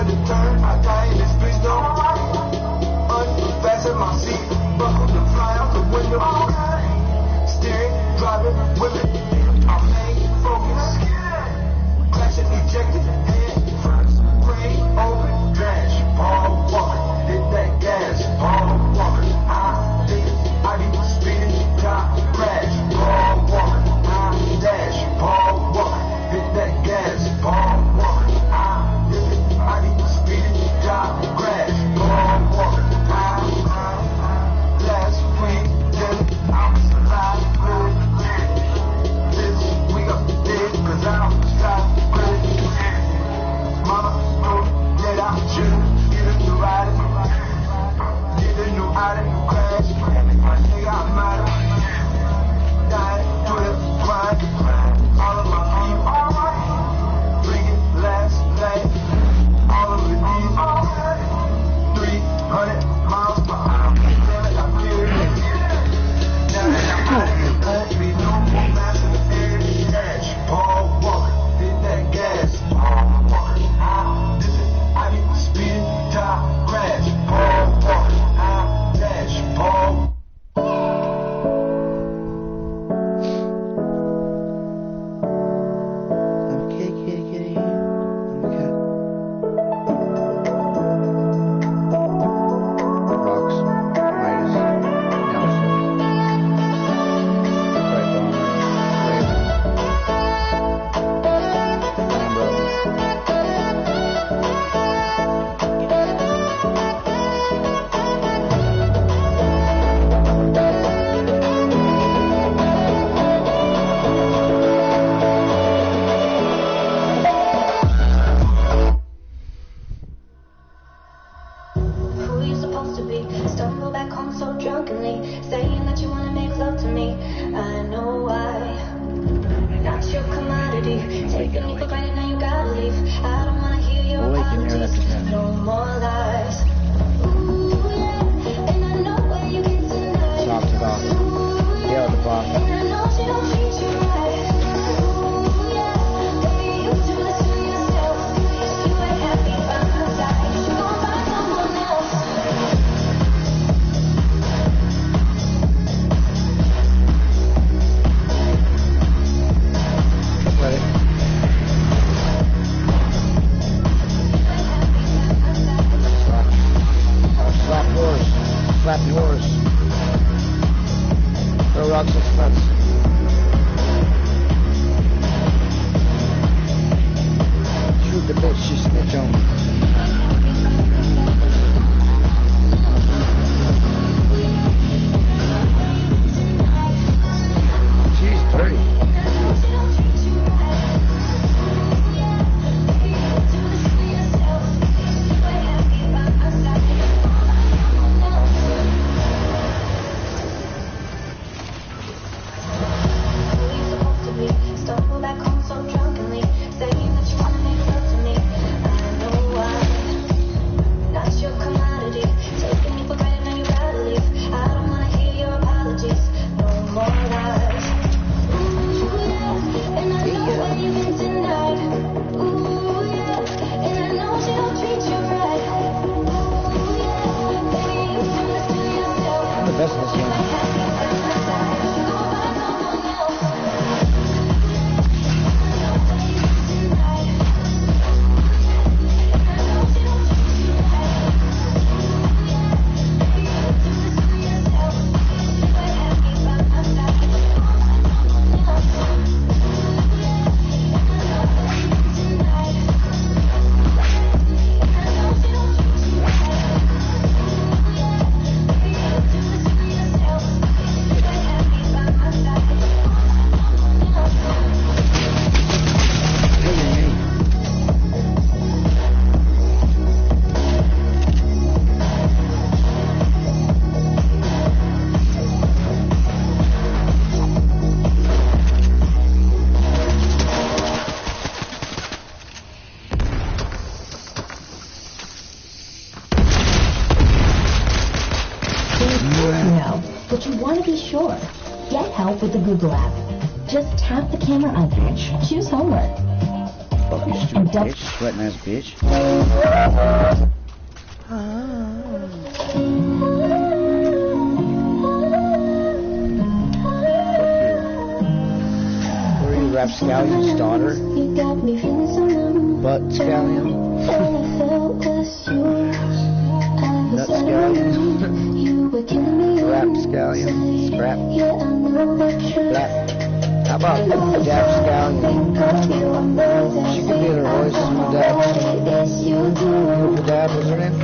for the turn. I die in this bitch, don't unfasten my seat. Buckle to fly out the window. Steering, driving, whipping. I'm main focus. Crashing, ejected, head first. Brain open, dash, Paul Walker. Hit that gas, Paul Walker. I think I need to speed it, top crash, Paul Walker. I dash, Paul Walker. Hit that gas, Paul Walker. I need to speed it, top crash, Paul Walker. Last week, then I was alive, really dead. This week I'm dead, cause I don't stop, really dead. Mama told me that I should get a new item. Get a new item, crash. My nigga, I'm out of dying, Twitter, grind. All of my people, bringing last night. All of the D's, 300 miles per hour. Damn it, I'm furious. Now that I'm out of here, won't be no more mass in the air. Dash, Paul Walker, hit that gas, Paul Walker. I need to speed it, top crash, Paul Walker. I dash, Paul. but you want to be sure. Get help with the Google app. Just tap the camera icon, choose homework. Fuck you, stupid bitch. Sweating ass bitch. Where are you, Rapscallion's daughter? Butt Scallion? Nut Scallion? Rapscallion? Scrap? Black? How about Dab Scallion? She could be her voice from Dab. You know the Dab was her name?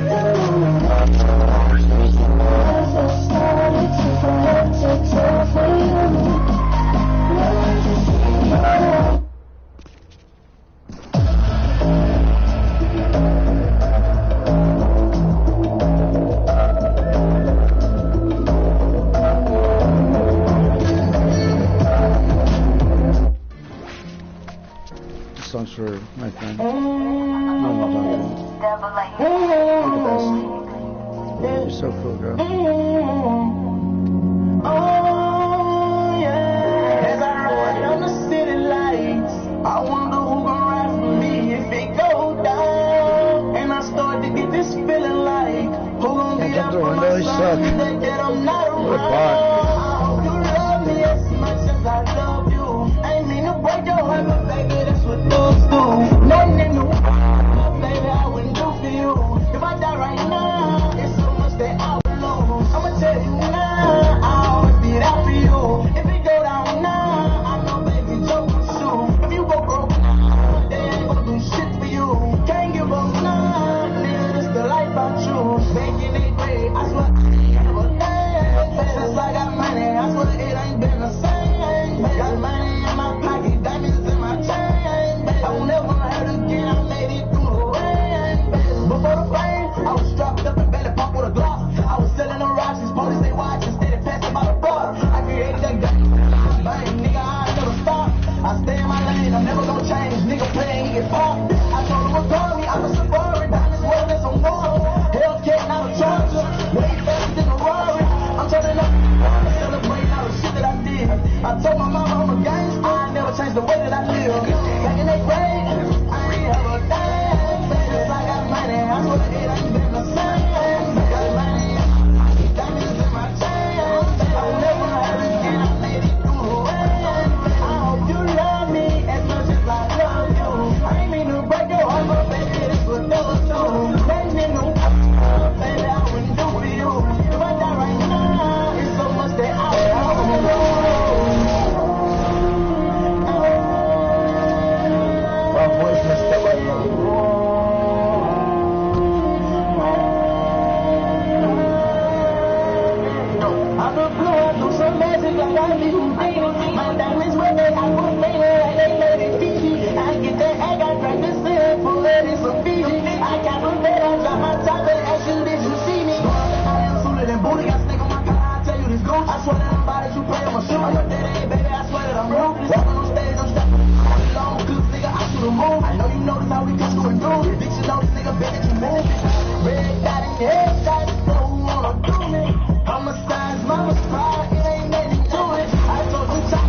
Songs for my friend. No, you're the best. You're so cool, girl. Oh, yeah. As I ride on the city lights, I wonder who gon' ride for me if it go down. And I start to get this feeling like who gon' be there for my son that I'm not around. I hope you love me as much as I love you. I ain't mean to break your heart, but baby, that's what thugs do. Nothing new, baby, I wouldn't do for you. If I die right now, it's so much that I would lose. I'ma tell you now, I'll always be there for you. If it go down now, I know baby Joe will shoot. If you go broke now, they ain't gon' do shit for you. Can't give up now, nigga, this the life I choose. Making it great, I swear I ain't never done. Since I got money, I swear it ain't been the same. Got money in my pocket, diamonds in my chain. I will never hurt again, I made it through the rain. Before the fame, I was strapped up and belly pop with a Glock. I was selling the rocks, these police they watching, steady passing by the bar. I created that gun, bang, nigga, I never stop. I stay in my lane, I'm never gonna change. Nigga play, he get popped. I told him what call me, I'm a Safari, diamonds wearing this on wall. Hellcat, not a Charger, way faster than a Rari. I'm turning up, celebrating all the shit that I did. I told my mama I'm a gangster, I never changed the way that I live. Back in that grade, I ain't have a thing. Since I got money, I swear it ain't been the same. Got money, diamonds in my chain. I will never hurt again, I made it through the rain. I hope you love me as much as I love you. I ain't mean to break your heart, but baby, this what never do. Nothing new, baby, I wouldn't do for you. If I die right now, it's so much that I would lose. My voice messed up right now. I'm a blue, I do some magic like I do. My diamonds where they, I put flavor like they made it Fiji. I get that egg, I crack the seal, pull it in some Fiji. I got my bed, I drop my top and ask you, did you see me? I am suited and booty, got snake on my collar, I tell you this goose. I swear that I'm about it, you play on my shoe. I'm your daddy, baby, I swear that I'm ruthless. Walking on stage, I'm stepping long clips, nigga, I shoot a move. I know you notice how we come through and do it. Bitch, you know this nigga, bet that you move it. Red dot in your head, shot, so who wanna do me? Homicides, mama's pride, it ain't nothing to it. I told you top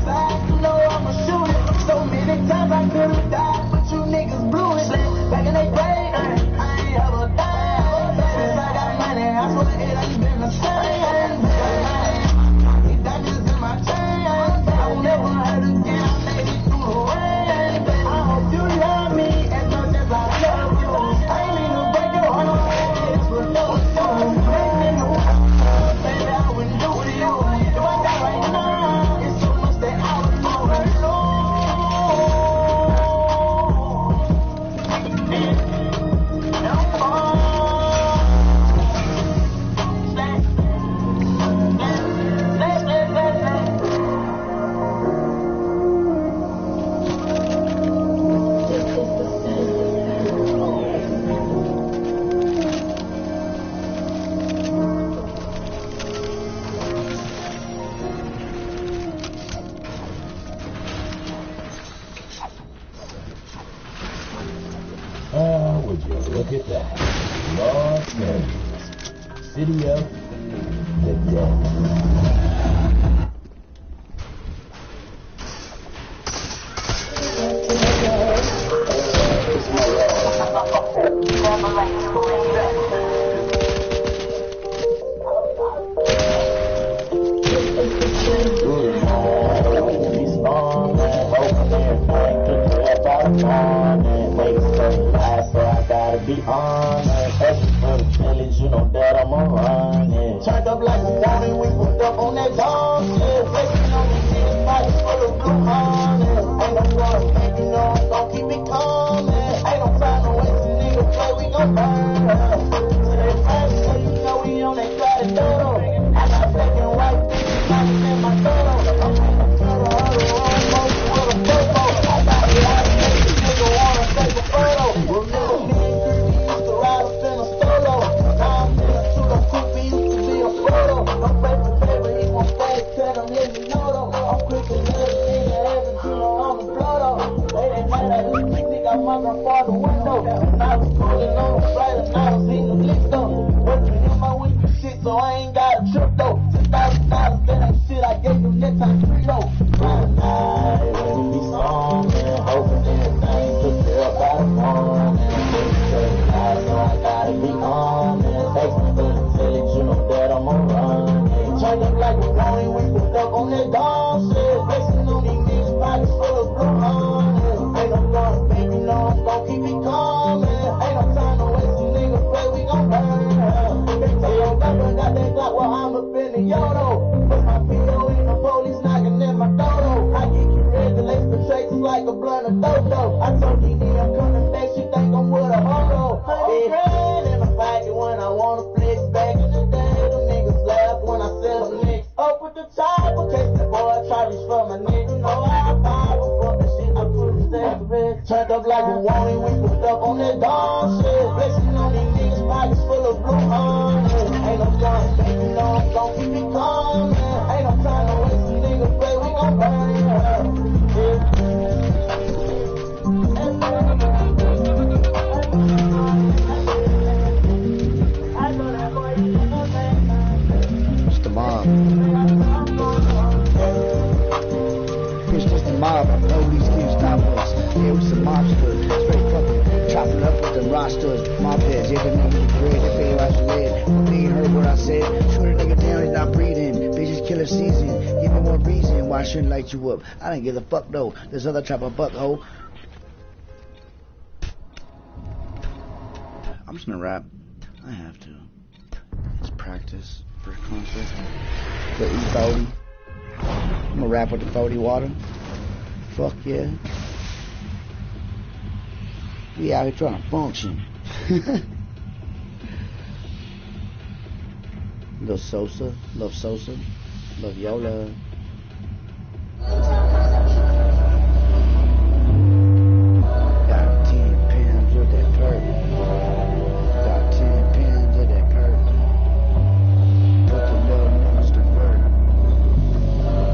side, you know I'ma shoot it. So many times I could've died, but you niggas blew it. Back in that grade, I ain't have a thing. Since I got money, I swear it ain't been the same. Diamonds in my chain, I will never hurt again, I made it through the rain. I hope you love me as much as I love you. I ain't mean to break your heart, it's what those do. Baby, I wouldn't do to you. If I die right now, it's so much that I would lose. Oh, would you look at that? Los Angeles, city of the dead. gotta be honest. Asking for the challenge, you know that I'm a run, yeah. Turned up like we wanted, we put up on that dog shit. Flexing on these niggas, pockets full of blue honey. Ain't no rush, baby, you know I'm gon' keep it coming. Ain't no time to waste, a nigga play, we gon' burn her. To that fast, so you know we on that side of dodo. I got black and white, diamonds in my photo. I'm in the photo, all the wrong motion with a photo. I got a lot of niggas, nigga wanna take a photo. Remember me and Christy used to ride up in a solo. Now I'm in a two, don't cook me, used to be a photo. I'm favorite favorite, he gon' stay, tell him, let me know though. I'm quick and let nigga heaven, you know I'm a blow though. Late at night, I used to stick out my grandfather's window. And I was cooling on the Friday night, I was eating the licks though. Working in my weekly shit, so I ain't got a trip though. $6,000, that ain't shit, I gave them that time free though. Friday night, ready to be strong, man. Hoping everything took care of by the morning. So I gotta be on, man. Asking for the tillage, you know that I'm a run, man. Turned up like we wanted, we put up on that dog shit. Flexing on these niggas, pockets full of blue honey. Ain't no rush, baby, no, I'm gon' keep it coming. Ain't no time to waste, a nigga play, we gon' burn her. They say your girlfriend got that Glock, well I'm up in the Yodo. Put my PO in the police knocking at my dodo. I get you red, the lace traces like a blunt of dodo. I told Dee I'm coming back, she think I'm with a hodo. $100 in my pocket when I wanna flex. Back in the day, them niggas laugh when I sell them nicks. Up with the chopper, case the boy try reach for my nigga. Know I power, fuck that shit, I put it stay red. Turned up like we wanted, we put up on that dog shit. Flexing on these niggas, pockets full of blue honey. Ain't no gun, baby, no, I'm gon' keep it coming. Ain't no time to waste, a nigga play, we gon' burn her. It's the mob. It's just the mob. Nobody's can't stop us. It was the mobsters. Straight fucking chopping up with the rosters. Mob heads. Yeah, the nigga with bread. They pay out your lead. They ain't heard what I said. Shoot a nigga down, he's not breathing. Bitches killer season. Give me more reason why I shouldn't light you up. I didn't give a fuck though. This other trapper buck hoe. I'm just gonna rap. I have to. It's practice for concert. The E40. I'm gonna rap with the 40 water. Fuck yeah. We out here trying to function. Lil Sosa, love Sosa, love Yola. Got 10 pounds with that perk. Got 10 pounds with that perk. Put the little monster bird.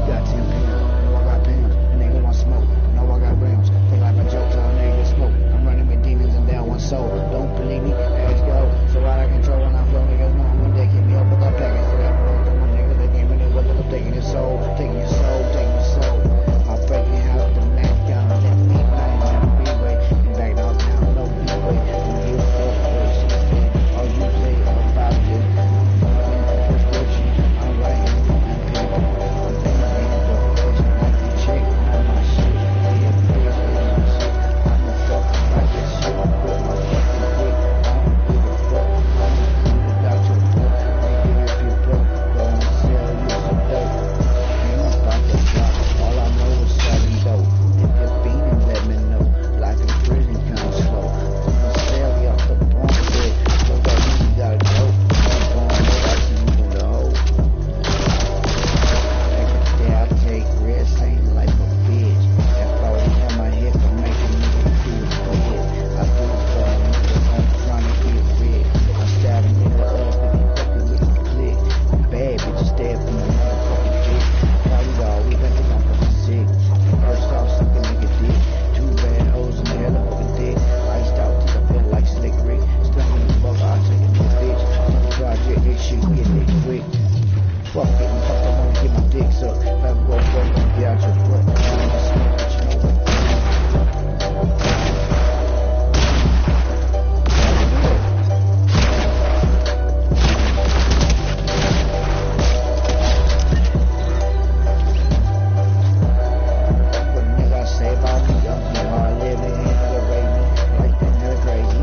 Got 10 pounds, know I got pounds, and they want smoke. Know I got grams, think like my jokes, all niggas smoke. I'm running with demons and down one soul. Don't believe me, let's go. So out of control when I flow, niggas know when they keep me up with that package. So that roll to my niggas, they came in there with them, taking your soul, taking your soul, taking your soul. I'm breaking out the Mac down, that beat line down the freeway, and back downtown, no freeway. And you feel first, all you play all about this. Prescription, I'm writing, I'm paying. I'm thinking, like the chick on my shit. They a bitch, I'm a fuck like this shit. I put my fucking dick, I don't give a fuck. I'm a good out your book. Nigga, if you broke, go and sell you some dope. Ain't about to drop, all I know is selling dope. If you're fiending, let me know. Like a prison kinda slow. I'ma sell you off the bunk bed. So that means you gotta go. I'm going to I see you in the hole. Every day I take risks, ain't like a bitch. That 40 in my hip, I'm making niggas do his bed. I do it for a nigga, I'm trying to get rid. I stab a nigga up if he fucking with the click. Bad bitches stay up in the motherfucking dick. Probably all we think I'm fucking sick. First off, suck a nigga dick. Two bad hoes in the hell of a dick. Iced out till I feel like Slick Rick. Stung in the fuck, I'll take a nigga bitch. Project, this shit get lit quick. Fuck it, I'm fucked, I wanna get my dick sucked. If I go fuck, get out your butt. I'm gonna smoke, but you know what? What nigga I say about me, I'm hard living, hella raising. Like that nigga crazy,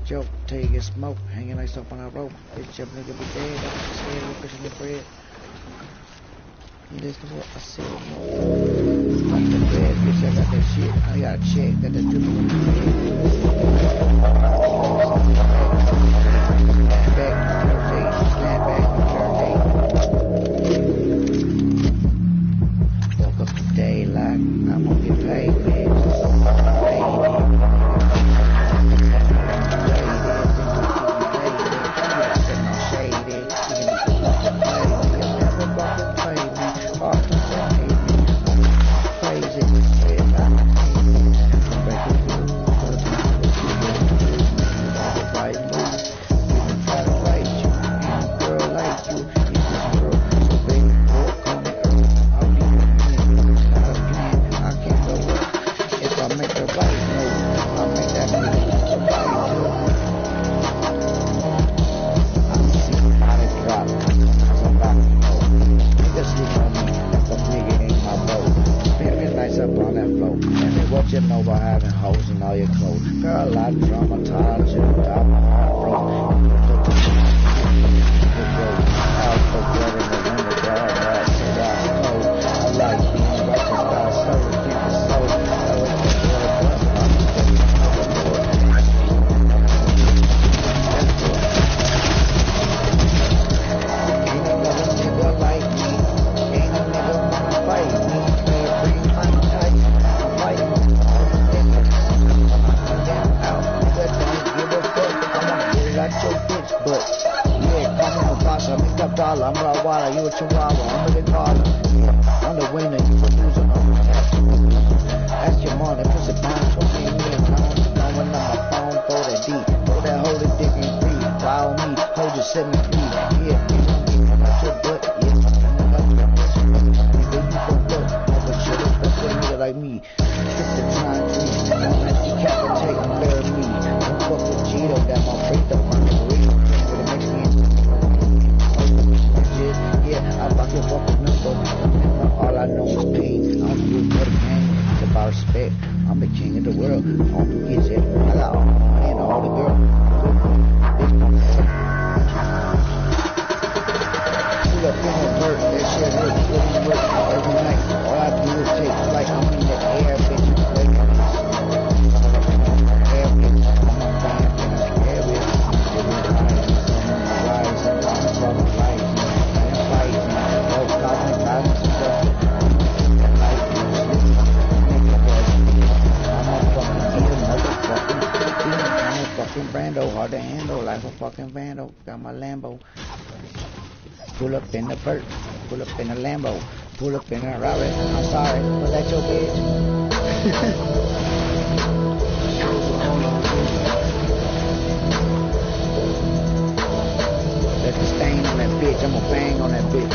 joke till you get smoked. Hanging like stuff on a rope. Bitch, your nigga be dead. That's what you said. We pushing your bread. You listen to what I said. Fuck the bread, bitch. I got that shit. I got a check. Got that drip on the woke up today like I'm gonna get paid, bitch. You know about having hoes in all your clothes. Girl, I traumatized you. I'm broke. Alpha blood in the winter, girl. That's so cold. I like being righteous, God, so ridiculous, so. I was the girl, but ain't another nigga like me. Ain't a nigga wanna fight me. Bring my tight. Fight me. But yeah, come on, boss. I make up dollar. I'm Rawala, you a Chihuahua. I'm a caller. I'm the winner, you a loser. Ask your mom, that pussy bomb, 20 million pounds. Going on my phone, throw that D, throw that hold it, dick and free. Wild me, hold your 7 feet. Yeah, I'm out your butt. Yeah, nigga, you fucked up. Never should've fucked with a nigga like me. Skip the time tree. Don't let you decapitate and bury me. Don't fuck with Gito, that my freak though, my nigga. Yeah, I fucking fuck with number. All I know is pain. I don't do it for the game. It's about respect. I'm the king of the world. Don't forget it. I got all the money and all the girls. Pull up in the dirt. That shit hurts. Really work every night. All I do is take flight. I'm in the air, bitch. Air, bitch. I'm a fan. Air, bitch. Rise. I'm fucking life. Brando, hard to handle, like a fucking vandal. Got my Lambo. Pull up in the Burt, pull up in the Lambo, pull up in the Rari. I'm sorry, was that your bitch? Let the stain on that bitch, I'ma bang on that bitch.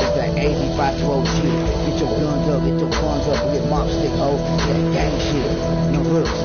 It's that 85-12 shit. Get your guns up, get your guns up, get mop stick hoe. That gang shit, no hooks.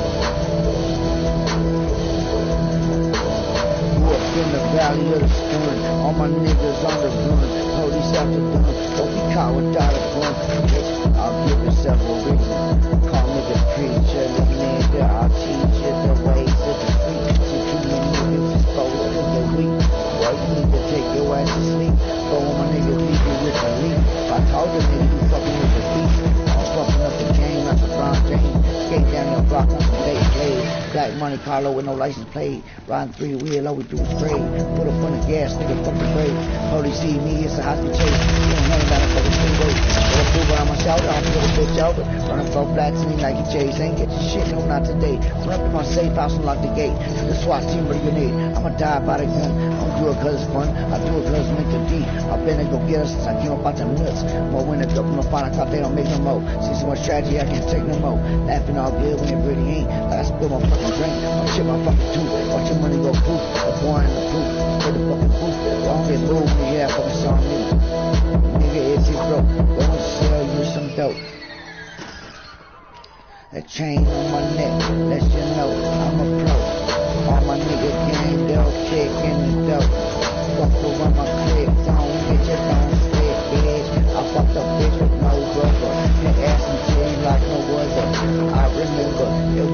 Grew up in the valley of the sun. All my niggas on the run. Police after done. Don't be caught without a gun. Bitch, I'll give you several reasons. Call me the preacher, the nigga. I'll teach you the ways of the street. See too many niggas exposed to the weak. Boy, you need to take your ass to sleep. Go on my niggas, leave you with the leak. If I told you nigga, you fucking with the beat. I'm fucking up the game like LeBron James. Skate down your block on some day plays. Black money Carlo with no license plate. Riding 3-wheel, all we do is trade. Put up on the gas, nigga, fucking brave. Police see me, it's a hostage chase. You don't know about a fucking freeway. Put a boober on my shoulder, I'm gonna bitch over. Running for flats and like a chase. Ain't get your shit, no, not today. Run up in my safe house and lock the gate. The SWAT team with a grenade. I'ma die by the gun. I don't do it cause it's fun. I do it cause it's meant to be. I've been to go get us since I came up out them nuts. More when it's up in the final cop, they don't make no more. See so much tragedy, I can't take no more. Laughing all good when it really ain't. Like I spill my fucking drink. I shit my fucking tooth. Watch your money go poof. The boy in the proof. Hit the fucking proof. Don't get moved when you have fucking song music. Nigga, it's his broke. Gonna sell you some dope. That chain on my neck, let you know I'm a pro. All my niggas gang, they'll kick in the dope. Fuck around my clip, don't get your don't spit, bitch. I fucked a bitch with no rubber. That ass and titty like no other. I remember, it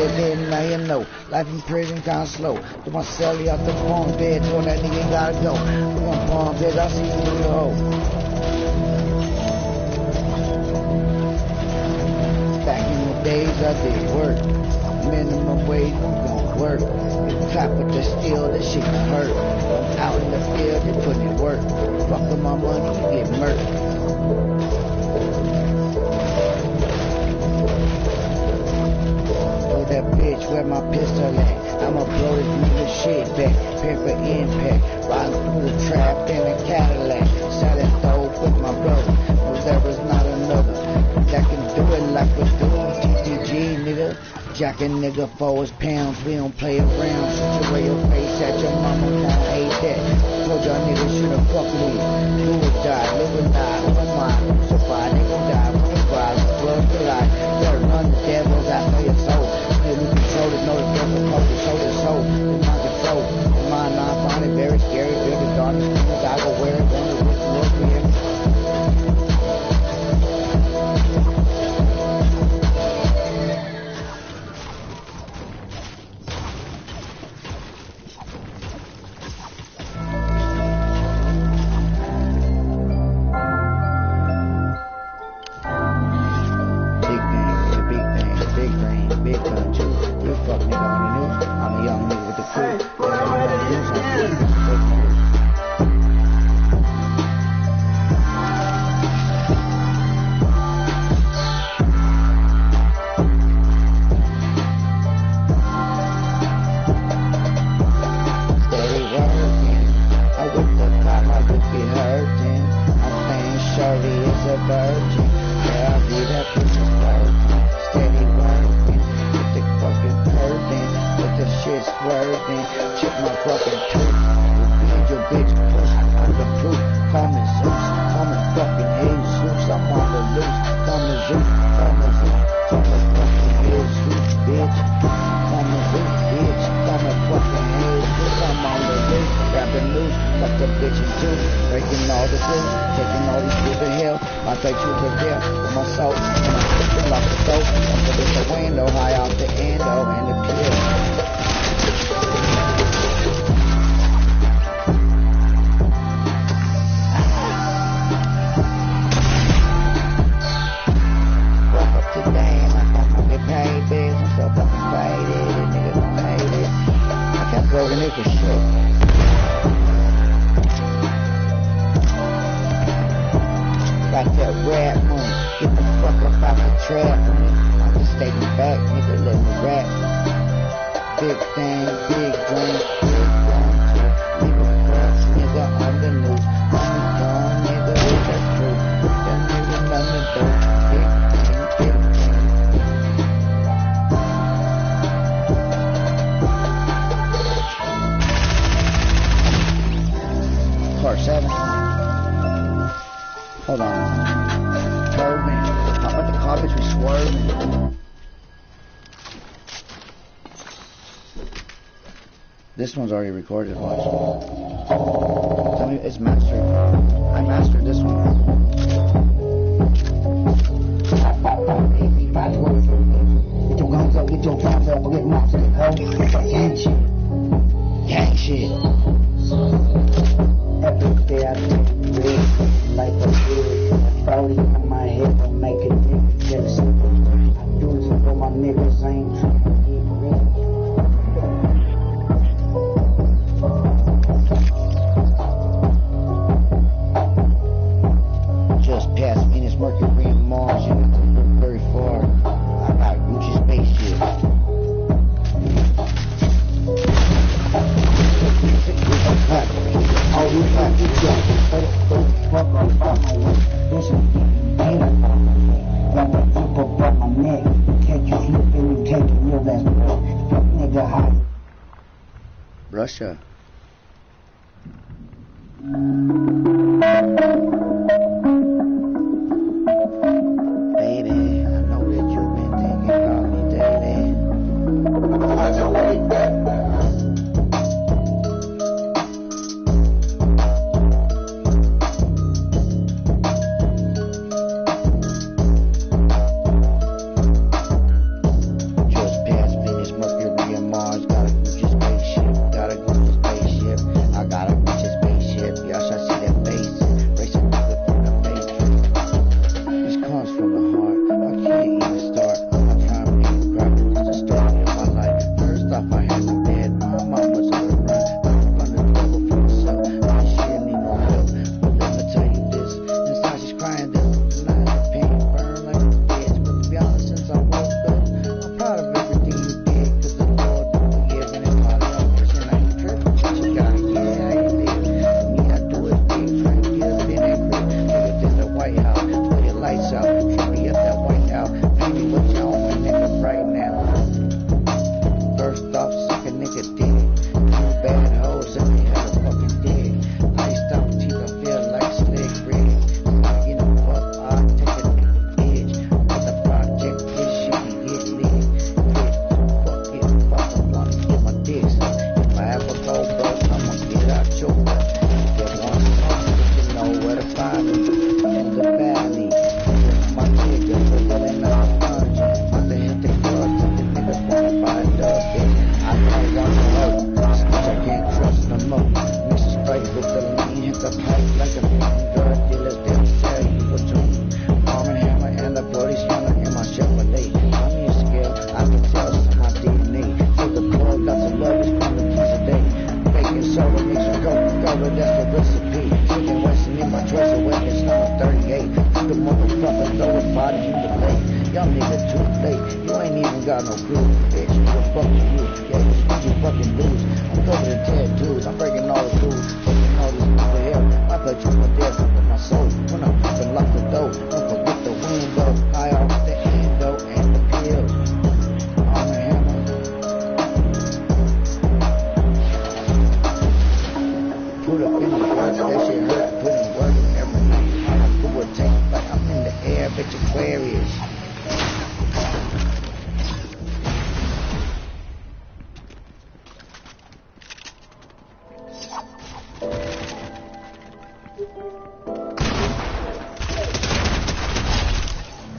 still dead, now you know. Life in prison kinda slow. Do my celly out the bunk bed, told that nigga gotta go. We gon' bunk bed, I see you through the hole. Back in the days I did work. Minimum wage, we gon' work. Clap with the steel, this shit gon' hurt. I'm out in the field, they putting in work. Fuck with my money, you get murked. Oh, that bitch, where my pistol at? I'ma blow this nigga shit back. Prepare for impact. Riding through the trap in a Cadillac. Selling dope with my brother. No, there is not another that can do it like we do. TTG, nigga. Jacking nigga for his pounds, we don't play around. Shoot away your face at your mama, now hate that. Told y'all niggas should've fucked with me. Do or die, live or die, who am I? Crucified, they gon' die, when they rise, blood to life. Better run the devils out for your soul. Feel me control it, know the devil close the shoulder, soul. It's my control, in mind, I find it very scary. Feel the darkness, things I go wear it, gonna look for you. This one's already recorded, watch. Tell me it's mastered. I mastered this one. Get your guns up, get your guns up, get mops in the gang shit. Gang shit. Every day I think real, like a good. Probably on my head will make a nigga jealous. I do this for my niggas, I ain't trying to get real. Past Venus, Mercury, and Mars, you have to look very far. I got Gucci spaceship. All you got to do fuck up my way. Listen, ain't about my neck. Got that zip up my neck. Catch you slipping and take it real ass breath. Fuck nigga hot. Russia. Just past me. ain't got no clue. Bitch, you a fucking you. Yeah, you fucking dudes. I'm covered in tattoos. I'm breaking all the rules. Fucking all these people here. I thought you were dead with my soul. When I'm fucking lock the door, don't forget the window. I off the endo and the pill. I'm a hammer. Put up in the work, that shit hurt. Put in work and everything. I'm a cool tank, like I'm in the air, bitch, Aquarius.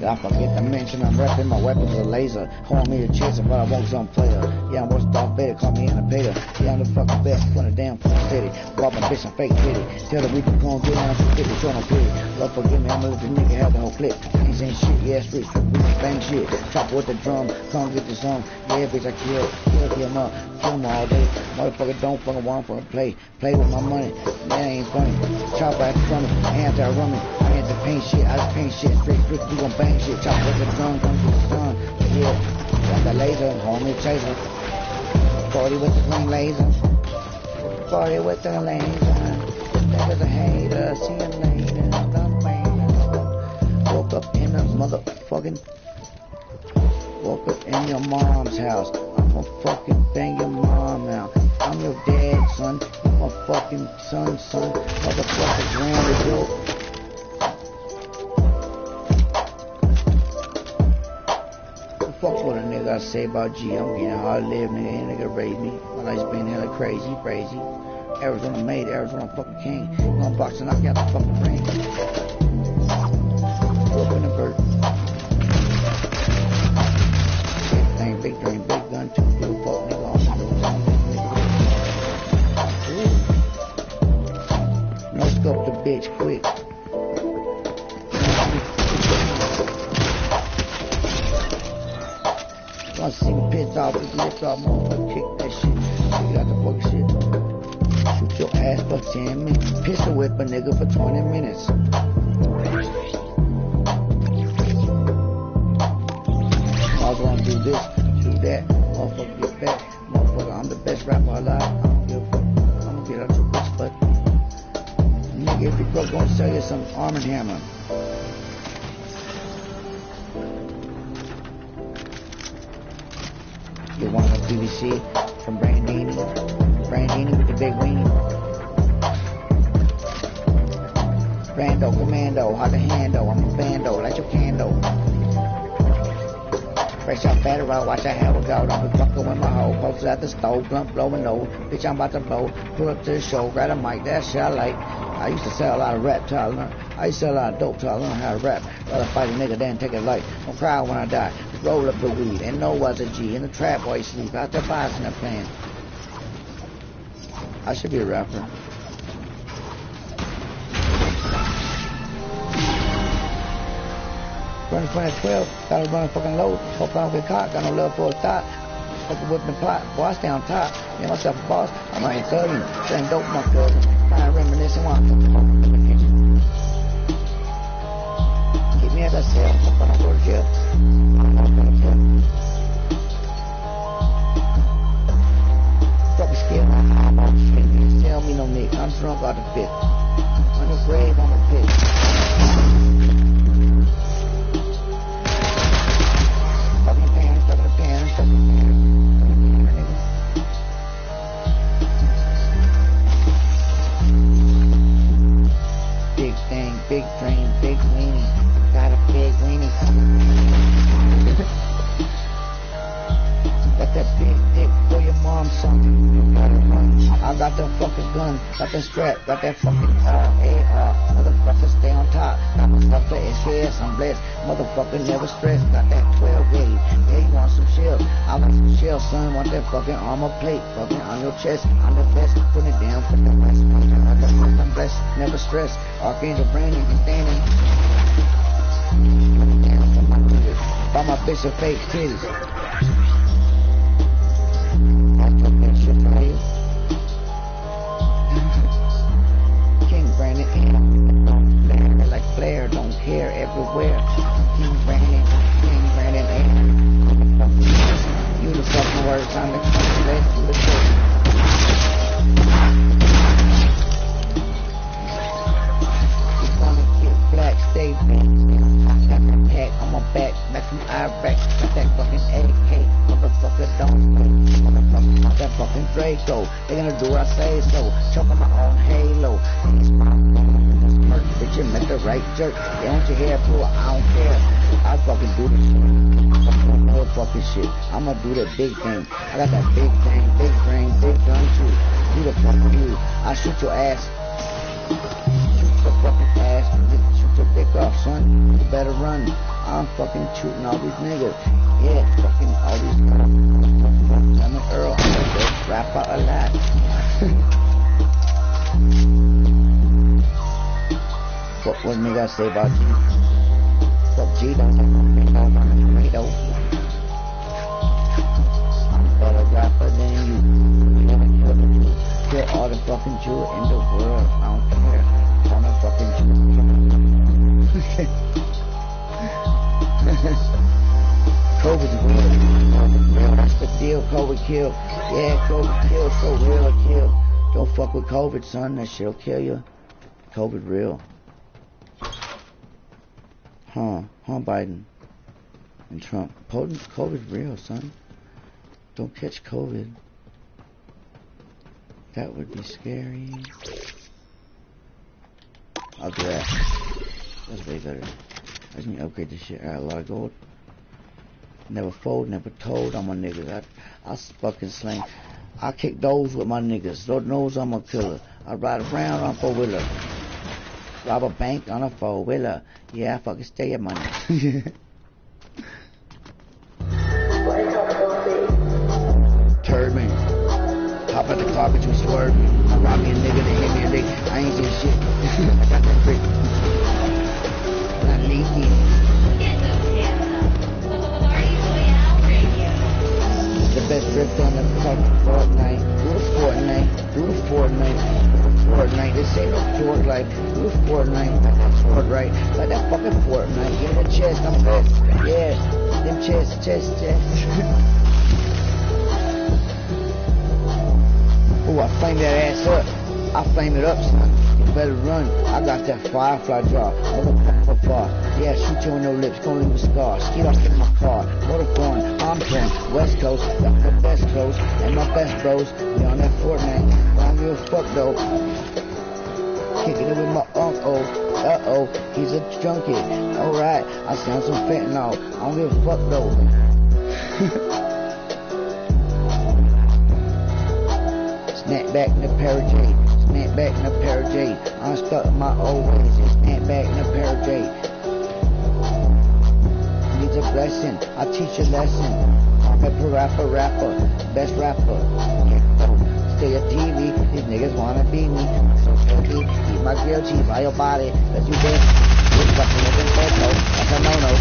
I forget to mention I'm repping my weapons a laser. Hold me to chase it, but I won't some player. Yeah, I'm worse Darth Vader, call me innovator. Yeah, I'm the fucking best from the damn fucking city. Rob a bitch and fake pity. Tell her we can go and get down some 50, show no pity. Lord forgive me, I'ma let the nigga have the whole clip. Ain't saying shit, yeah, street, we can bang shit. Chop with the drum, come get the song. Yeah, bitch, I kill him up, kill him all day. Motherfucker don't fucking want fucking play with my money. That ain't funny. Chop out the front, anti-rummy. I ain't the paint shit, I just paint shit, straight, we gon' bang shit. Chop with the drum, come to the sun. Yeah, got the laser, homie chaser. 40 with the green laser. 40 with the laser. That was a hater, see you later. Woke up in a motherfucking. Woke up in your mom's house. I'm gonna fucking bang your mom now. I'm your dad, son. You my fucking son. Motherfucker, grounded, yo. Fuck what a nigga I say about G. I'm getting hard to live, nigga. Ain't nigga raised me. My life's been hella crazy. Arizona made, Arizona fucking king. Gonna box and knock out the fucking brain. Grew up in the bird. Big thing, big dream, big gun, too good. Fuck nigga on the no scope the bitch quick. I see me pissed off, just lift off, motherfucker, kick that shit. You got the fuck shit. Shoot your ass for 10 minutes. Pistol whip a nigga for 20 minutes. I was gonna do this, do that. Motherfucker, get back. Motherfucker, I'm the best rapper alive. I don't give a fuck. I'm gonna get out your bitch, but nigga, if you broke, gonna sell you some Arm & Hammer. You want a PVC from Brandini with the big weenie. Brando, commando, hard to handle. I'm a bando, light your candle. Fresh out batter out, watch I have a go. Don't be fucking with my hoe. Posted at the stove, blunt blowing low. Bitch, I'm about to blow. Pull up to the show, grab a mic, that shit I like. I used to sell a lot of rap till I learned. I used to sell a lot of dope till I learned how to rap. Rather fight a nigga than take it light. Don't cry when I die. Just roll up the weed. And know what's a G. In the trap while you sleep. Out there boxing and playing. I should be a rapper. Running 2012. Gotta run fucking low. Hope I don't get caught. Got no love for a thought. Fucking whipping the plot. Boy, I stay on top. Get myself a boss. I'm running 30. Saying dope my cousin. Trying reminiscing while I'm fucking in the kitchen. Keep me at that cell. I'm gonna go to jail. I'm not gonna tell. Fucking scared my eyeball shit. Tell me no nigga. I'm drunk out the pit. On the grave, on the pit. Fucking pants, fucking pants, fucking pants. Big thing, big dream, big weenie. Got a big weenie. Got that big dick for your mom, something. I got that fucking gun, got that strap, got that fucking AR. Motherfucker, stay on top. Got my stuff for his head, I'm blessed. Motherfucker, never stressed. Got that 12 ready. Yeah, you want some shells? I want some shells, son. Want that fucking armor plate, fucking on your chest. I'm the best. Put it down for the rest. I'm blessed, never stressed. Archangel Brandon, you standing. Put it down for my niggas. Buy my bitch a fake titties. I took that shit for you. King Brandon, don't flare like Flair, don't care everywhere. King Brandon, and fucking Draco. They gonna do what I say so. Choking my own halo. It's my bitch, you met the right jerk. They want your hair pull, I don't care. I fucking do this shit. I'm doing motherfucking shit. I'ma do that big thing. I got that big thing, big brain, big gun too. Do the fuck with you. I shoot your ass. Shoot your fucking ass. Shoot your dick off, son. You better run. I'm fucking shooting all these niggas. Yeah, fucking all these girls. I'm an Earl. I'm gonna rap out a lot. What nigga I say about G? Fuck G, don't have nothing on the tomato. I'm a better rapper than you. Kill all the fucking Jew in the world. I don't care. I'm a fucking Jew. COVID's real. That's the deal. COVID kill. Yeah, COVID kill. So real kill. Don't fuck with COVID, son. That shit'll kill you. COVID real. Huh, Biden and Trump. COVID's real, son. Don't catch COVID. That would be scary. I'll do that. That's way better. I just need to upgrade this shit. I got a lot of gold. Never fold, never told. I'm a nigga. I fucking slang. I kick those with my niggas. Lord knows I'm a killer. I ride around on 4-wheeler. Rob a bank on a 4-wheeler. Yeah, I fucking stay at money. Turban. Hop out the car, bitch, we swerve. I rob me a nigga, they hit me a lick. I ain't seen shit. I got that brick. Not leaking. The best drift on the fucking Fortnite. Do the Fortnite. Do the Fortnite. Fortnite, this ain't no Fortnite. Do the Fortnite. Like that Fortnite. Like that fucking Fortnite. Give me the chest, I'm best. Yeah. Them chest. Ooh, I flame that ass up. I flame it up, son. You better run. I got that firefly draw. Motherfucker far. Yeah, shoot you in your lips. Gonna leave a scar. Skid off in my car. Motor going. I'm going. West Coast. Got the best clothes. And my best bros. We on that Fortnite. I don't give a fuck though. Kicking it with my uncle. Uh-oh. He's a junkie. Alright. I sound some fentanyl. I don't give a fuck though. Snap back in the pair of J. Snap back in the pair of J. I'm stuck in my old ways. Snap back in the pair of J. Needs a blessing. I teach a lesson. I'm a rapper. Best rapper. Stay at TV. These niggas wanna be me. So filthy. Eat my grilled cheese by your body. Let's do this. This fucking with the photo. That's a no-no.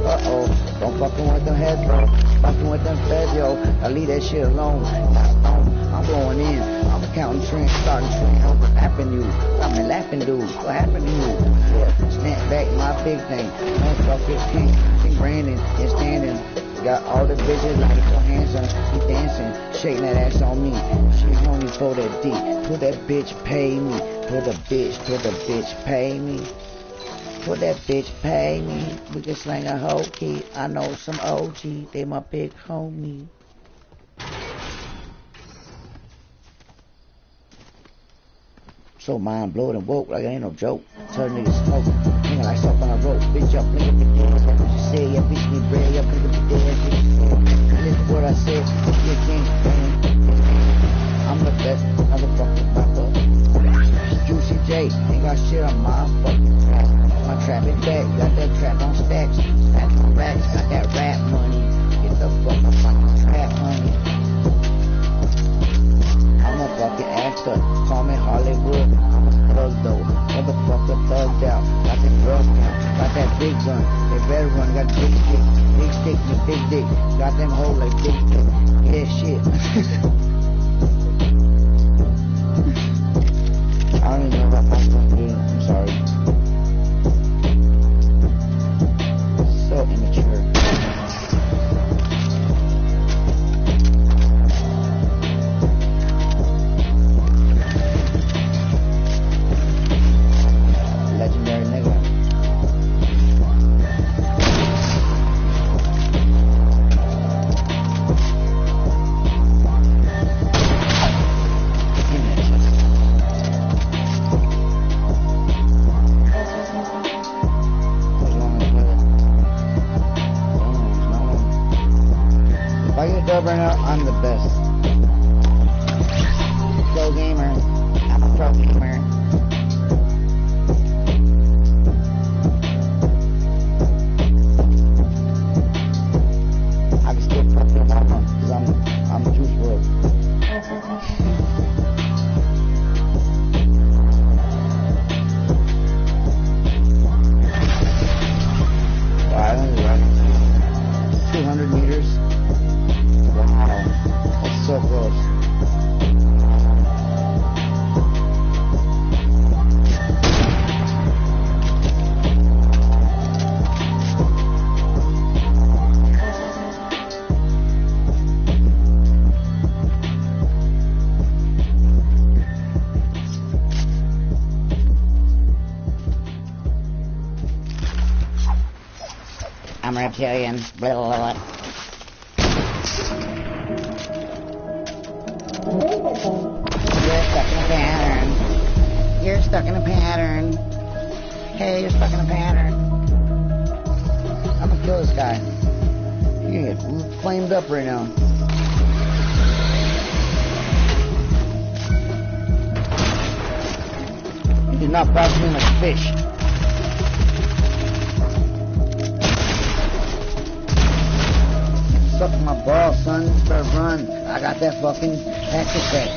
Uh-oh. Don't fucking with them heads, bro. Fucking with them feds, yo. I leave that shit alone. I'm going in. I'm counting trends, starting trends. What happened to you? I'm laughing, dude. What happened to you? Yeah, snap back my big thing. Motherfucker, 15 Brandon is standing. Got all the bitches like your hands on. He dancing, shaking that ass on me. She hungry for that D. Put that bitch pay me. Put the bitch pay me. Put that bitch pay me. We can slang a whole key. I know some OG. They my big homie. So mind blowing and woke like it ain't no joke. Tell niggas smoke. Nigga like something on a rope. Bitch up, nigga be dead. That's what you say. Yeah, bitch me bread. Yeah, nigga be dead. And this is what I said. You can't. I'm the best motherfucking rapper. Juicy J. Ain't got shit on my fucking trap. My trap is back. Got that trap on stacks. Stacks on racks. Got that rap money. Get the fuck up fucking trap money. I'm a fucking actor. Call me Hollywood. I'm a thug though. Motherfucker thugged out. Got that drug count. Got that big gun. They better run. Got big stick. Big stick and big dick. Got them hoes like big dick. Yeah, shit. I don't even know what I'm supposed to do. I'm sorry. So immature. Legendary nigga. up right now, I'm the best. Pro gamer. I'm a pro gamer. I can still fuck your mama because I'm a juice world. I only run 200 meters. Wow, that's so close. I'm a reptilian. Blah, blah, blah. You're stuck in a pattern. You're stuck in a pattern. Hey, you're stuck in a pattern. I'm gonna kill this guy. You're gonna get flamed up right now. You did not bounce me like a fish. Suck my balls, son. You better run. I got that fucking exercise.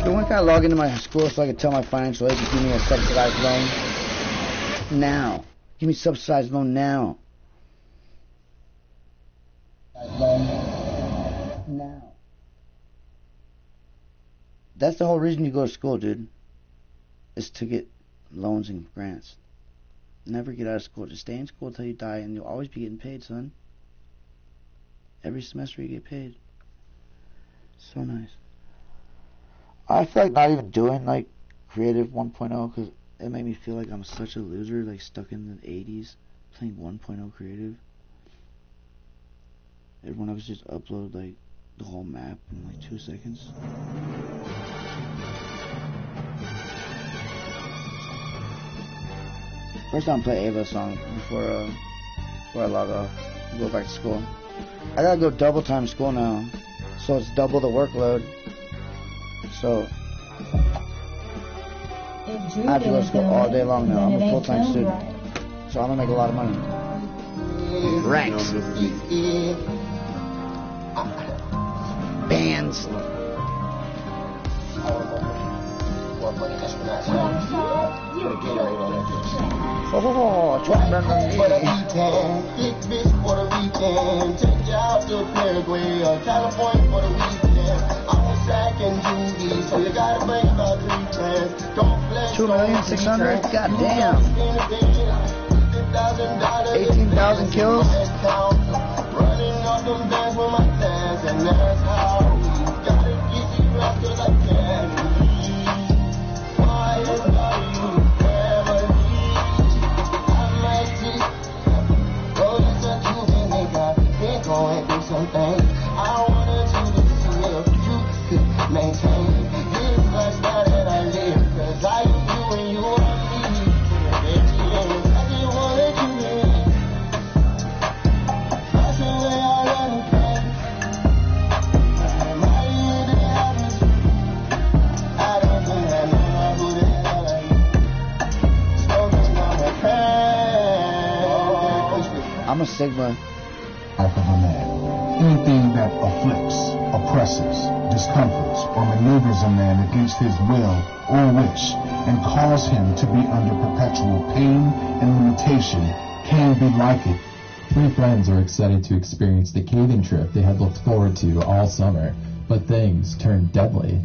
Dude, when can I log into my school so I can tell my financial aid to give me a subsidized loan? Now. Give me subsidized loan now. Now. That's the whole reason you go to school, dude. Is to get loans and grants. Never get out of school. Just stay in school until you die, and you'll always be getting paid, son. Every semester you get paid. So nice. I feel like not even doing like Creative 1.0 because it made me feel like I'm such a loser, like stuck in the 80s playing 1.0 Creative. Everyone else just upload like the whole map in like 2 seconds. First time I play Ava song before I log off and go back to school. I gotta go double time school now, so it's double the workload. So I have to go to school all day long now. I'm a full-time student, so I'm gonna make a lot of money. Ranks, bands. Oh, Puerto Rican, big bitch Puerto Rican, take jobs to Paraguay or California for the weekend. I'm a sack and Youve, so you gotta bring about 3 friends. Don't flex. 2,600,000. Goddamn. 18,000 kills. Running off them bands with my plans, and that's how we gotta get these rappers like that. Why is you? Going through some things. I wanted you to see if you could maintain this lifestyle that I live. Cause I am you and you are me. I just wanted you in. That's the way I let it play. I'm out here to have it. I don't think I know who the hell I am. Smoking on the pain. I'm a Sigma. Of a man. Anything that afflicts, oppresses, discomforts, or maneuvers a man against his will or wish and cause him to be under perpetual pain and limitation can be like it. 3 friends are excited to experience the caving trip they had looked forward to all summer, but things turned deadly.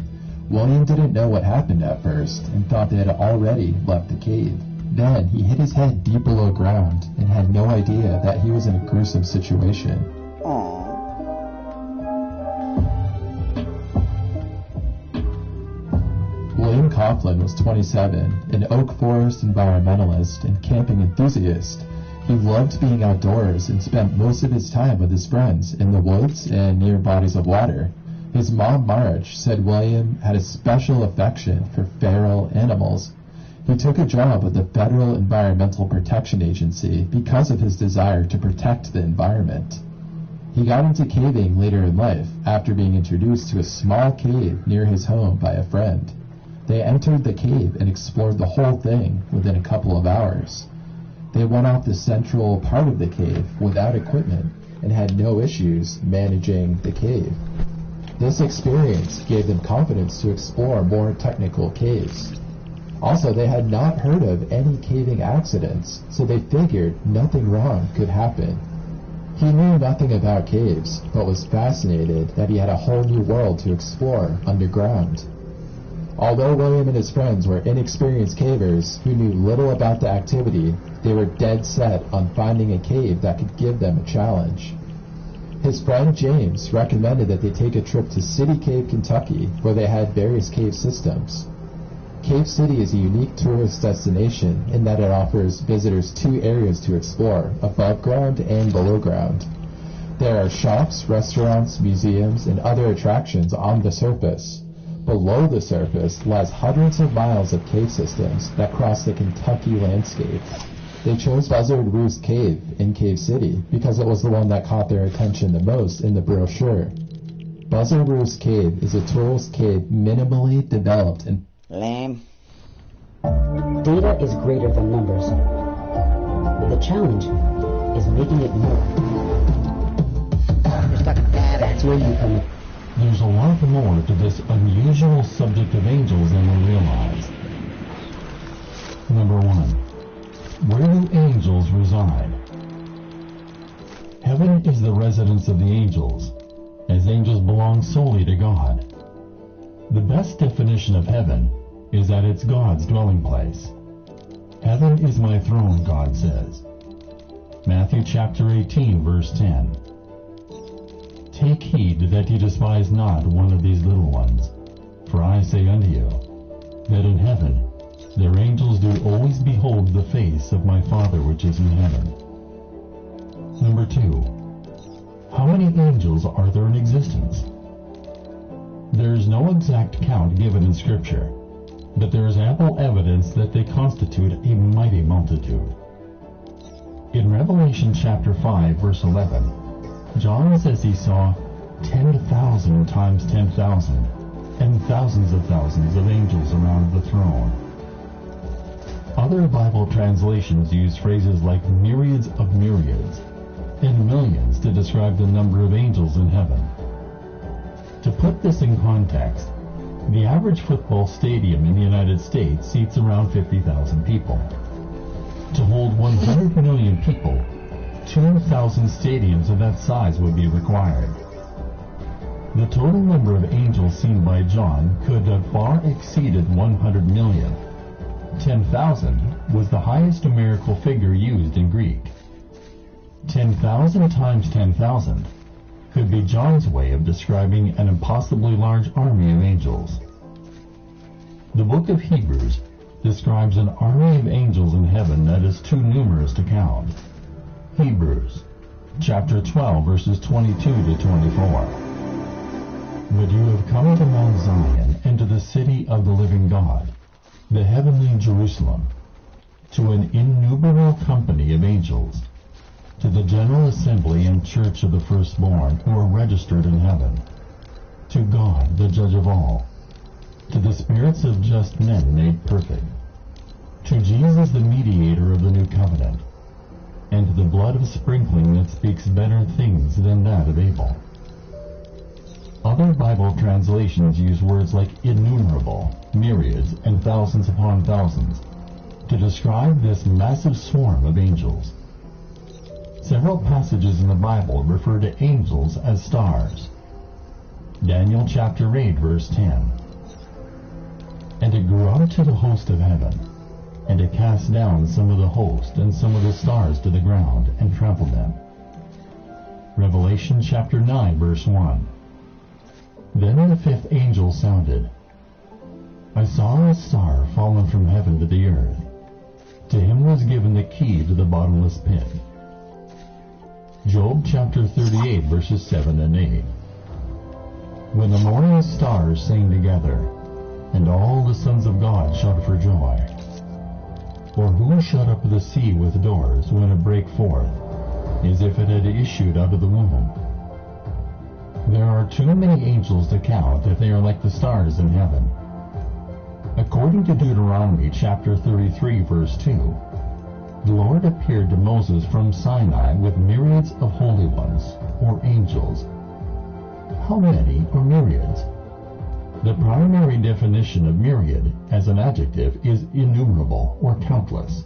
William didn't know what happened at first and thought they had already left the cave. Then he hit his head deep below ground and had no idea that he was in a gruesome situation. Aww. William Coughlin was 27, an oak forest environmentalist and camping enthusiast. He loved being outdoors and spent most of his time with his friends in the woods and near bodies of water. His mom, Marge, said William had a special affection for feral animals. He took a job with the Federal Environmental Protection Agency because of his desire to protect the environment. He got into caving later in life after being introduced to a small cave near his home by a friend. They entered the cave and explored the whole thing within a couple of hours. They went off the central part of the cave without equipment and had no issues managing the cave. This experience gave them confidence to explore more technical caves. Also, they had not heard of any caving accidents, so they figured nothing wrong could happen. He knew nothing about caves, but was fascinated that he had a whole new world to explore underground. Although William and his friends were inexperienced cavers who knew little about the activity, they were dead set on finding a cave that could give them a challenge. His friend James recommended that they take a trip to City Cave, Kentucky, where they had various cave systems. Cave City is a unique tourist destination in that it offers visitors two areas to explore, above ground and below ground. There are shops, restaurants, museums, and other attractions on the surface. Below the surface lies hundreds of miles of cave systems that cross the Kentucky landscape. They chose Buzzard Roost Cave in Cave City because it was the one that caught their attention the most in the brochure. Buzzard Roost Cave is a tourist cave minimally developed and Lame. Data is greater than numbers. The challenge is making it more. You're stuck in data. That's where you come in. There's a lot more to this unusual subject of angels than we realize. Number 1. Where do angels reside? Heaven is the residence of the angels, as angels belong solely to God. The best definition of heaven is that it's God's dwelling place. Heaven is my throne, God says. Matthew chapter 18, verse 10. Take heed that ye despise not one of these little ones, for I say unto you, that in heaven their angels do always behold the face of my Father which is in heaven. Number 2. How many angels are there in existence? There is no exact count given in Scripture, but there is ample evidence that they constitute a mighty multitude. In Revelation chapter 5, verse 11, John says he saw 10,000 times 10,000 and thousands of angels around the throne. Other Bible translations use phrases like myriads of myriads and millions to describe the number of angels in heaven. To put this in context, the average football stadium in the United States seats around 50,000 people. To hold 100 million people, 2,000 stadiums of that size would be required. The total number of angels seen by John could have far exceeded 100 million. 10,000 was the highest numerical figure used in Greek. 10,000 times 10,000 could be John's way of describing an impossibly large army of angels. The book of Hebrews describes an army of angels in heaven that is too numerous to count. Hebrews chapter 12, verses 22 to 24. But you have come to Mount Zion and to the city of the living God, the heavenly Jerusalem, to an innumerable company of angels, to the general assembly and church of the firstborn who are registered in heaven, to God, the judge of all, to the spirits of just men made perfect, to Jesus, the mediator of the new covenant, and to the blood of sprinkling that speaks better things than that of Abel. Other Bible translations use words like innumerable, myriads, and thousands upon thousands to describe this massive swarm of angels. Several passages in the Bible refer to angels as stars. Daniel chapter 8, verse 10. And it grew out to the host of heaven, and it cast down some of the host and some of the stars to the ground, and trampled them. Revelation chapter 9, verse 1. Then the fifth angel sounded. I saw a star fallen from heaven to the earth. To him was given the key to the bottomless pit. Job chapter 38, verses 7 and 8. When the morning stars sang together, and all the sons of God shouted for joy. For who shut up the sea with doors when it brake forth, as if it had issued out of the womb? There are too many angels to count if they are like the stars in heaven. According to Deuteronomy chapter 33 verse 2, the Lord appeared to Moses from Sinai with myriads of holy ones, or angels. How many are myriads? The primary definition of myriad as an adjective is innumerable or countless.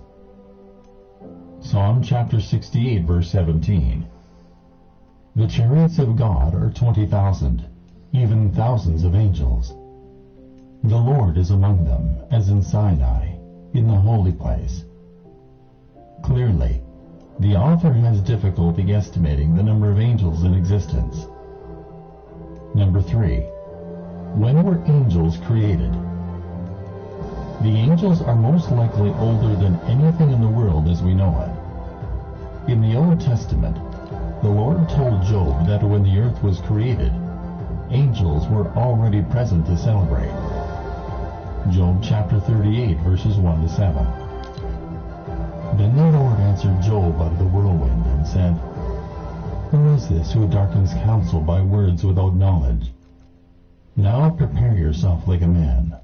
Psalm chapter 68 verse 17. The chariots of God are 20,000, even thousands of angels. The Lord is among them, as in Sinai, in the holy place. Clearly, the author has difficulty estimating the number of angels in existence. Number 3. When were angels created? The angels are most likely older than anything in the world as we know it. In the Old Testament, the Lord told Job that when the earth was created, angels were already present to celebrate. Job chapter 38 verses 1 to 7. Then the Lord answered Job out of the whirlwind and said, Who is this who darkens counsel by words without knowledge? Now prepare yourself like a man.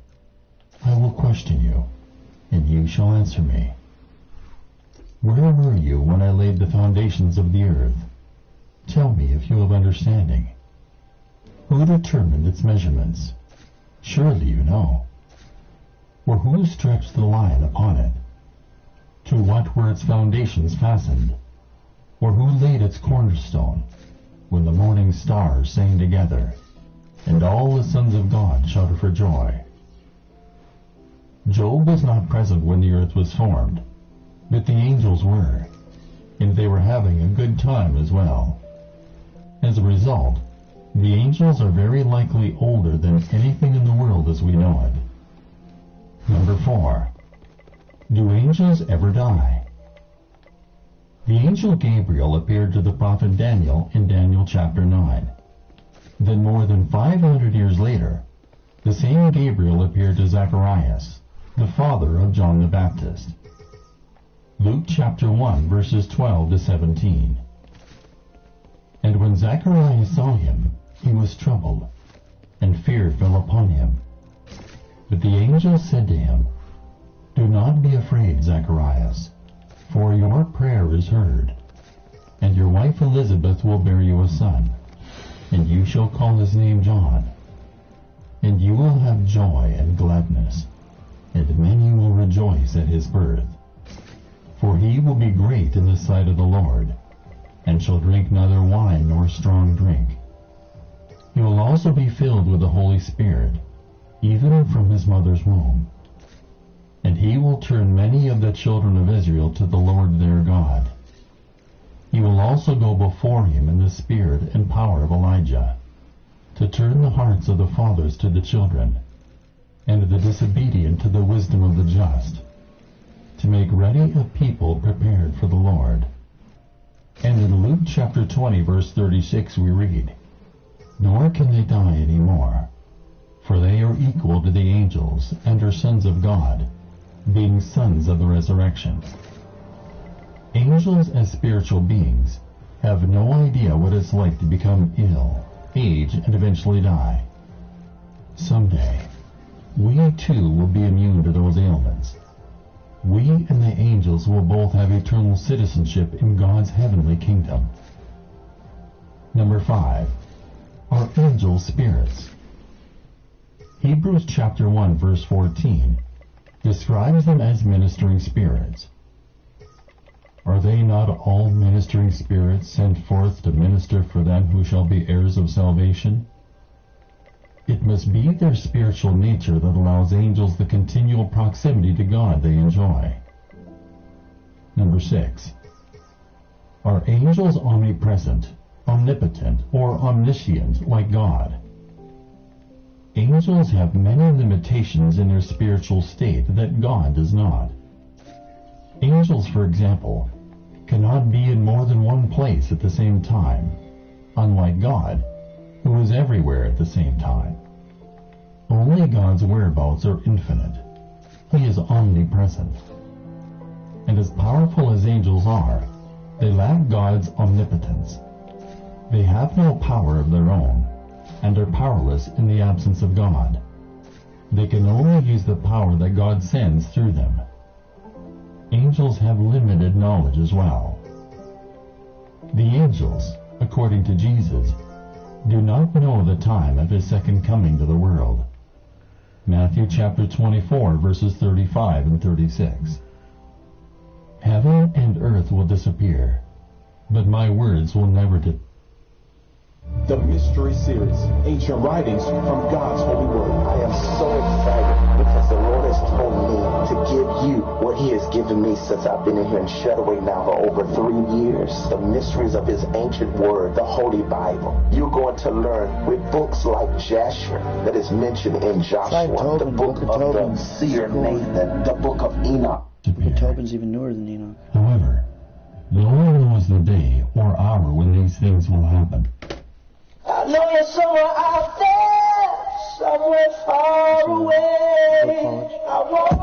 I will question you, and you shall answer me. Where were you when I laid the foundations of the earth? Tell me if you have understanding. Who determined its measurements? Surely you know. Or who stretched the line upon it? To what were its foundations fastened? Or who laid its cornerstone, when the morning stars sang together, and all the sons of God shouted for joy? Job was not present when the earth was formed, but the angels were, and they were having a good time as well. As a result, the angels are very likely older than anything in the world as we know it. Number 4. Do angels ever die? The angel Gabriel appeared to the prophet Daniel in Daniel chapter 9. Then more than 500 years later, the same Gabriel appeared to Zacharias, the father of John the Baptist. Luke chapter 1 verses 12 to 17. And when Zacharias saw him, he was troubled, and fear fell upon him. But the angel said to him, Do not be afraid, Zacharias, for your prayer is heard, and your wife Elizabeth will bear you a son, and you shall call his name John. And you will have joy and gladness, and many will rejoice at his birth. For he will be great in the sight of the Lord, and shall drink neither wine nor strong drink. He will also be filled with the Holy Spirit, even from his mother's womb. And he will turn many of the children of Israel to the Lord their God. He will also go before him in the spirit and power of Elijah, to turn the hearts of the fathers to the children, and the disobedient to the wisdom of the just, to make ready a people prepared for the Lord. And in Luke chapter 20 verse 36 we read, Nor can they die any more, for they are equal to the angels and are sons of God, being sons of the resurrection. Angels as spiritual beings have no idea what it's like to become ill, age, and eventually die. Someday, we too will be immune to those ailments. We and the angels will both have eternal citizenship in God's heavenly kingdom. Number 5. Are angels spirits? Hebrews chapter 1 verse 14 describes them as ministering spirits. Are they not all ministering spirits sent forth to minister for them who shall be heirs of salvation? It must be their spiritual nature that allows angels the continual proximity to God they enjoy. Number 6. Are angels omnipresent, omnipotent, or omniscient like God? Angels have many limitations in their spiritual state that God does not. Angels, for example, cannot be in more than one place at the same time, unlike God, who is everywhere at the same time. Only God's whereabouts are infinite. He is omnipresent. And as powerful as angels are, they lack God's omnipotence. They have no power of their own, and are powerless in the absence of God. They can only use the power that God sends through them. Angels have limited knowledge as well. The angels, according to Jesus, do not know the time of his second coming to the world. Matthew chapter 24, verses 35 and 36. Heaven and earth will disappear, but my words will never disappear. The Mystery Series, Ancient Writings from God's Holy Word. I am so excited because the Lord has told me to give you what he has given me since I've been in here in Shutaway now for over 3 years. The mysteries of his ancient word, the Holy Bible. You're going to learn with books like Jasher that is mentioned in Joshua, the book of the seer Nathan, the book of Enoch. Tobin's even newer than Enoch. However, no one knows the day or hour when these things will happen. I know you're somewhere out there, somewhere far away. I want